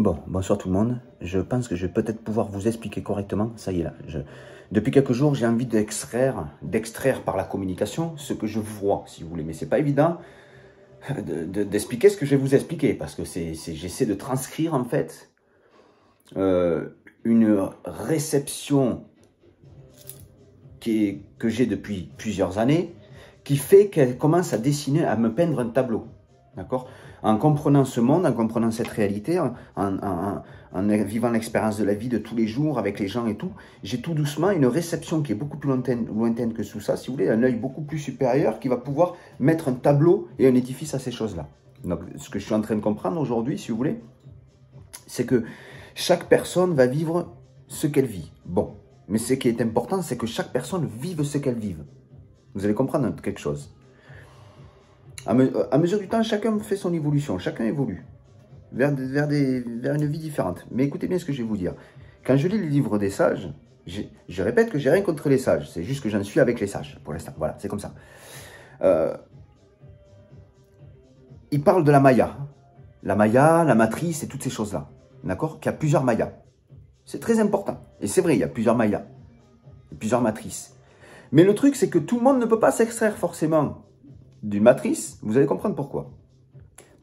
Bon, bonsoir tout le monde. Je pense que je vais peut-être pouvoir vous expliquer correctement. Ça y est là. Depuis quelques jours, j'ai envie d'extraire par la communication ce que je vois, si vous voulez. Mais c'est pas évident d'expliquer ce que je vais vous expliquer parce que j'essaie de transcrire en fait une réception que j'ai depuis plusieurs années, qui fait qu'elle commence à dessiner, à me peindre un tableau. D'accord? En comprenant ce monde, en comprenant cette réalité, en vivant l'expérience de la vie de tous les jours avec les gens et tout, j'ai tout doucement une réception qui est beaucoup plus lointaine que tout ça, si vous voulez, un œil beaucoup plus supérieur qui va pouvoir mettre un tableau et un édifice à ces choses-là. Donc, ce que je suis en train de comprendre aujourd'hui, si vous voulez, c'est que chaque personne va vivre ce qu'elle vit. Bon, mais ce qui est important, c'est que chaque personne vive ce qu'elle vive. Vous allez comprendre quelque chose. À mesure du temps, chacun fait son évolution, chacun évolue vers une vie différente. Mais écoutez bien ce que je vais vous dire. Quand je lis les livres des sages, je répète que j'ai rien contre les sages, c'est juste que j'en suis avec les sages pour l'instant. Voilà, c'est comme ça. Ils parlent de la Maya. La Maya, la matrice et toutes ces choses-là. D'accord? Qu'il y a plusieurs Mayas. C'est très important. Et c'est vrai, il y a plusieurs Mayas. Plusieurs matrices. Mais le truc, c'est que tout le monde ne peut pas s'extraire forcément d'une matrice. Vous allez comprendre pourquoi.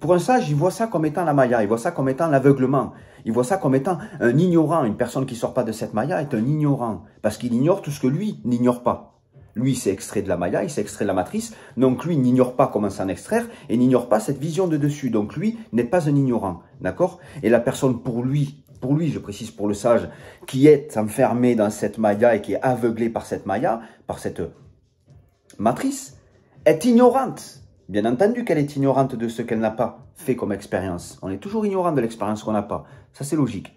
Pour un sage, il voit ça comme étant la Maya. Il voit ça comme étant l'aveuglement. Il voit ça comme étant un ignorant. Une personne qui ne sort pas de cette Maya est un ignorant. Parce qu'il ignore tout ce que lui n'ignore pas. Lui, il s'est extrait de la Maya, il s'est extrait de la matrice. Donc lui, n'ignore pas comment s'en extraire et n'ignore pas cette vision de dessus. Donc lui n'est pas un ignorant. D'accord? Et la personne pour lui, je précise pour le sage, qui est enfermé dans cette Maya et qui est aveuglé par cette Maya, par cette matrice, est ignorante. Bien entendu qu'elle est ignorante de ce qu'elle n'a pas fait comme expérience. On est toujours ignorant de l'expérience qu'on n'a pas. Ça, c'est logique.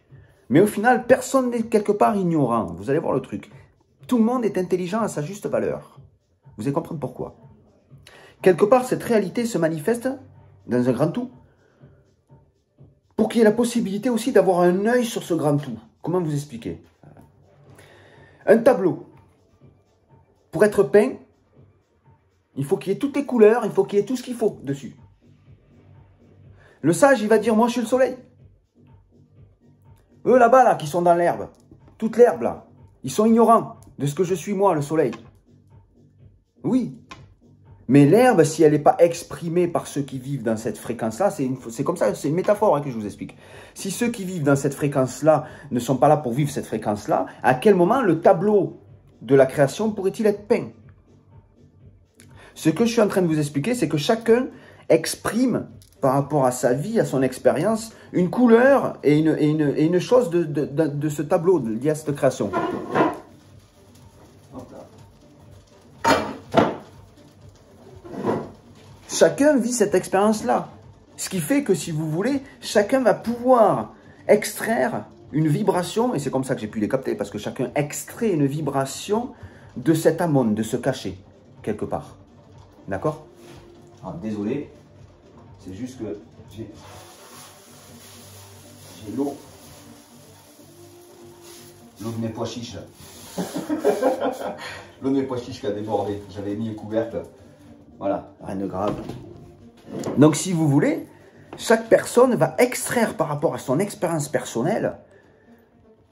Mais au final, personne n'est quelque part ignorant. Vous allez voir le truc. Tout le monde est intelligent à sa juste valeur. Vous allez comprendre pourquoi. Quelque part, cette réalité se manifeste dans un grand tout. Pour qu'il y ait la possibilité aussi d'avoir un œil sur ce grand tout. Comment vous expliquer? Un tableau. Pour être peint, il faut qu'il y ait toutes les couleurs, il faut qu'il y ait tout ce qu'il faut dessus. Le sage, il va dire, moi je suis le soleil. Eux là-bas, là, qui sont dans l'herbe, toute l'herbe là, ils sont ignorants de ce que je suis moi, le soleil. Oui. Mais l'herbe, si elle n'est pas exprimée par ceux qui vivent dans cette fréquence-là, c'est comme ça, c'est une métaphore hein, que je vous explique. Si ceux qui vivent dans cette fréquence-là ne sont pas là pour vivre cette fréquence-là, à quel moment le tableau de la création pourrait-il être peint? Ce que je suis en train de vous expliquer, c'est que chacun exprime par rapport à sa vie, à son expérience, une couleur et une chose de ce tableau lié à cette création. Chacun vit cette expérience-là. Ce qui fait que, si vous voulez, chacun va pouvoir extraire une vibration, et c'est comme ça que j'ai pu les capter, parce que chacun extrait une vibration de cet amon, de ce cachet, quelque part. D'accord? Désolé, c'est juste que j'ai l'eau de mes pois chiches. L'eau de mes pois chiches qui a débordé. J'avais mis un couvercle. Voilà, rien de grave. Donc, si vous voulez, chaque personne va extraire par rapport à son expérience personnelle,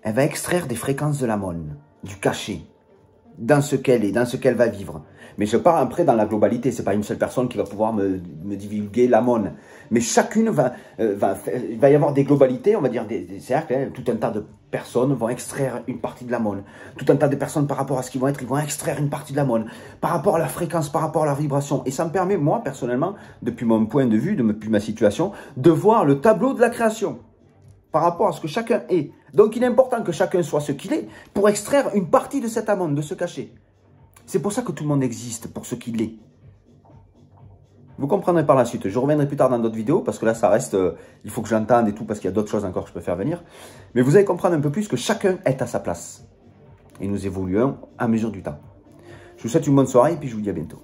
elle va extraire des fréquences de l'amon, du cachet, dans ce qu'elle est, dans ce qu'elle va vivre. Mais je pars après dans la globalité, c'est pas une seule personne qui va pouvoir me divulguer l'amon. Mais chacune il va y avoir des globalités, on va dire des cercles, hein, tout un tas de personnes vont extraire une partie de l'amon. Tout un tas de personnes par rapport à ce qu'ils vont être, ils vont extraire une partie de l'amon. Par rapport à la fréquence, par rapport à la vibration. Et ça me permet, moi, personnellement, depuis mon point de vue, depuis ma situation, de voir le tableau de la création. Par rapport à ce que chacun est. Donc il est important que chacun soit ce qu'il est pour extraire une partie de cet amon, de ce cachet. C'est pour ça que tout le monde existe, pour ce qu'il est. Vous comprendrez par la suite. Je reviendrai plus tard dans d'autres vidéos, parce que là, ça reste... il faut que j'entende et tout, parce qu'il y a d'autres choses encore que je peux faire venir. Mais vous allez comprendre un peu plus que chacun est à sa place. Et nous évoluons à mesure du temps. Je vous souhaite une bonne soirée, et puis je vous dis à bientôt.